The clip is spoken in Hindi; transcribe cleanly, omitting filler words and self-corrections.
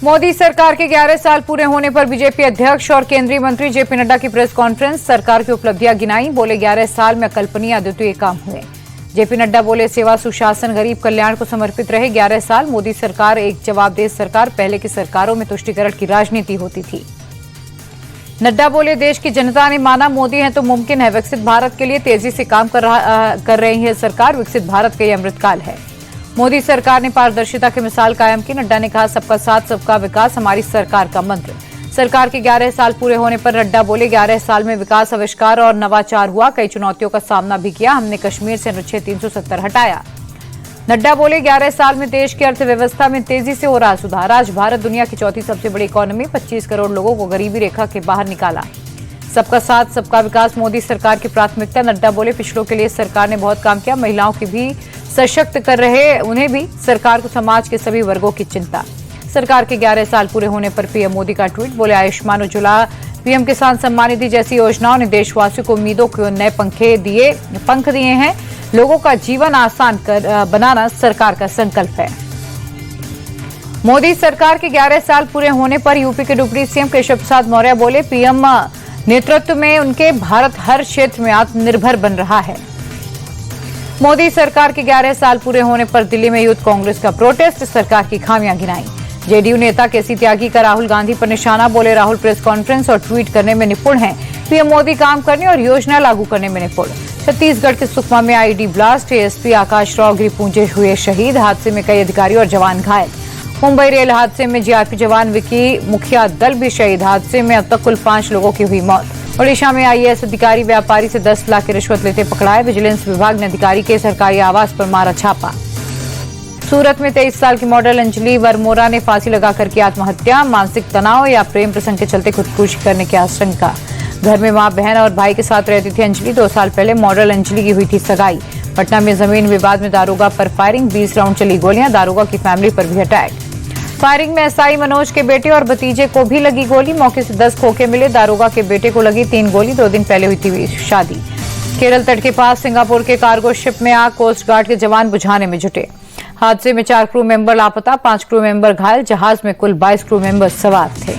मोदी सरकार के 11 साल पूरे होने पर बीजेपी अध्यक्ष और केंद्रीय मंत्री जेपी नड्डा की प्रेस कॉन्फ्रेंस। सरकार की उपलब्धियां गिनाई, बोले 11 साल में अकल्पनीय अद्वितीय काम हुए। जेपी नड्डा बोले सेवा सुशासन गरीब कल्याण को समर्पित रहे 11 साल। मोदी सरकार एक जवाबदेह सरकार, पहले की सरकारों में तुष्टीकरण की राजनीति होती थी। नड्डा बोले देश की जनता ने माना मोदी है तो मुमकिन है। विकसित भारत के लिए तेजी से काम कर रही है सरकार। विकसित भारत का ये अमृतकाल है। मोदी सरकार ने पारदर्शिता की मिसाल कायम की। नड्डा ने कहा सबका साथ सबका विकास हमारी सरकार का मंत्र। सरकार के 11 साल पूरे होने पर नड्डा बोले 11 साल में विकास, आविष्कार और नवाचार हुआ। कई चुनौतियों का सामना भी किया। हमने कश्मीर से अनुच्छेद 370 हटाया। नड्डा बोले 11 साल में देश की अर्थव्यवस्था में तेजी से हो रहा सुधार। आज भारत दुनिया की चौथी सबसे बड़ी इकोनॉमी, 25 करोड़ लोगों को गरीबी रेखा के बाहर निकाला। सबका साथ सबका विकास मोदी सरकार की प्राथमिकता। नड्डा बोले पिछड़ों के लिए सरकार ने बहुत काम किया। महिलाओं की भी सशक्त कर रहे, उन्हें भी सरकार को समाज के सभी वर्गों की चिंता। सरकार के 11 साल पूरे होने पर पीएम मोदी का ट्वीट। बोले आयुष्मान उज्ज्वला, पीएम किसान सम्मान निधि जैसी योजनाओं ने देशवासियों को उम्मीदों के नए पंख दिए हैं। लोगों का जीवन आसान बनाना सरकार का संकल्प है। मोदी सरकार के 11 साल पूरे होने पर यूपी के डिप्टी सीएम केशव प्रसाद मौर्य बोले पीएम नेतृत्व में उनके भारत हर क्षेत्र में आत्मनिर्भर बन रहा है। मोदी सरकार के 11 साल पूरे होने पर दिल्ली में यूथ कांग्रेस का प्रोटेस्ट। सरकार की खामियां गिनाई। जेडीयू नेता केसी त्यागी का राहुल गांधी पर निशाना। बोले राहुल प्रेस कॉन्फ्रेंस और ट्वीट करने में निपुण हैं। पीएम मोदी काम करने और योजना लागू करने में निपुण। छत्तीसगढ़ के सुकमा में आईडी ब्लास्ट। एएसपी आकाश राव गिरिपूंजे हुए शहीद। हादसे में कई अधिकारी और जवान घायल। मुंबई रेल हादसे में जीआरपी जवान विकी मुखिया दल भी शहीद। हादसे में अब तक कुल 5 लोगों की हुई मौत। ओडिशा में आईएएस अधिकारी व्यापारी से 10 लाख की रिश्वत लेते पकड़ाए। विजिलेंस विभाग ने अधिकारी के सरकारी आवास पर मारा छापा। सूरत में 23 साल की मॉडल अंजलि वरमोरा ने फांसी लगाकर की आत्महत्या। मानसिक तनाव या प्रेम प्रसंग के चलते खुदकुशी करने की आशंका। घर में मां, बहन और भाई के साथ रहती थी अंजलि। 2 साल पहले मॉडल अंजलि की हुई थी सगाई। पटना में जमीन विवाद में दारोगा पर फायरिंग। 20 राउंड चली गोलियां। दारोगा की फैमिली पर भी अटैक। फायरिंग में एसआई मनोज के बेटे और भतीजे को भी लगी गोली। मौके से 10 खोखे मिले। दारोगा के बेटे को लगी 3 गोली। 2 दिन पहले हुई थी शादी। केरल तट के पास सिंगापुर के कार्गो शिप में आग। कोस्ट गार्ड के जवान बुझाने में जुटे। हादसे में 4 क्रू मेंबर लापता, 5 क्रू मेंबर घायल। जहाज में कुल 22 क्रू मेंबर सवार थे।